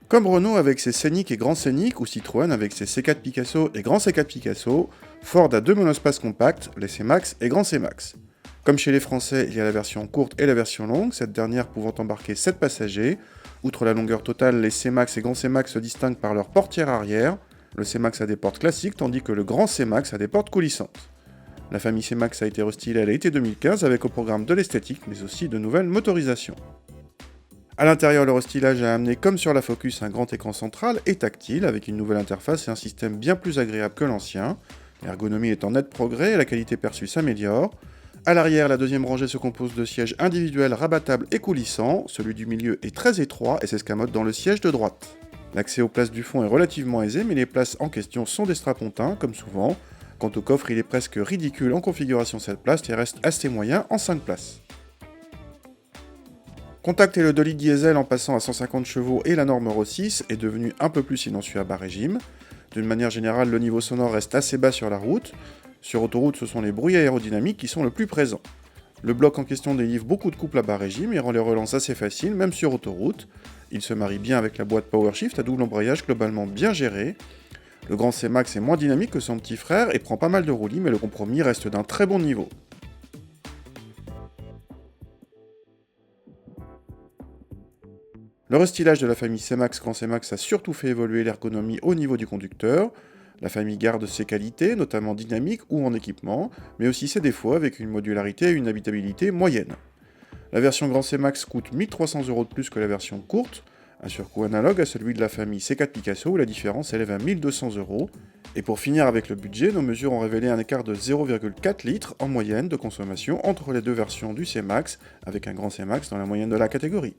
Comme Renault avec ses Scénic et Grand Scénic, ou Citroën avec ses C4 Picasso et Grand C4 Picasso, Ford a deux monospaces compacts, les C-Max et Grand C-Max. Comme chez les Français, il y a la version courte et la version longue, cette dernière pouvant embarquer 7 passagers. Outre la longueur totale, les C-Max et Grand C-Max se distinguent par leur portière arrière. Le C-Max a des portes classiques, tandis que le Grand C-Max a des portes coulissantes. La famille C-Max a été restylée à l'été 2015 avec au programme de l'esthétique, mais aussi de nouvelles motorisations. A l'intérieur, le restylage a amené, comme sur la Focus, un grand écran central et tactile, avec une nouvelle interface et un système bien plus agréable que l'ancien. L'ergonomie est en net progrès et la qualité perçue s'améliore. A l'arrière, la deuxième rangée se compose de sièges individuels rabattables et coulissants. Celui du milieu est très étroit et s'escamote dans le siège de droite. L'accès aux places du fond est relativement aisé, mais les places en question sont des strapontins, comme souvent. Quant au coffre, il est presque ridicule en configuration 7 places et reste assez moyen en 5 places. Contacter le 2 litres diesel en passant à 150 chevaux et la norme Euro 6 est devenu un peu plus silencieux à bas régime. D'une manière générale, le niveau sonore reste assez bas sur la route. Sur autoroute, ce sont les bruits aérodynamiques qui sont le plus présents. Le bloc en question délivre beaucoup de couples à bas régime et rend les relances assez faciles, même sur autoroute. Il se marie bien avec la boîte PowerShift à double embrayage globalement bien géré. Le Grand C-Max est moins dynamique que son petit frère et prend pas mal de roulis, mais le compromis reste d'un très bon niveau. Le restylage de la famille C-Max Grand C-Max a surtout fait évoluer l'ergonomie au niveau du conducteur. La famille garde ses qualités, notamment dynamiques ou en équipement, mais aussi ses défauts avec une modularité et une habitabilité moyenne. La version Grand C-Max coûte 1300 € de plus que la version courte, un surcoût analogue à celui de la famille C4 Picasso où la différence s'élève à 1200 €. Et pour finir avec le budget, nos mesures ont révélé un écart de 0,4 litres en moyenne de consommation entre les deux versions du C-Max, avec un Grand C-Max dans la moyenne de la catégorie.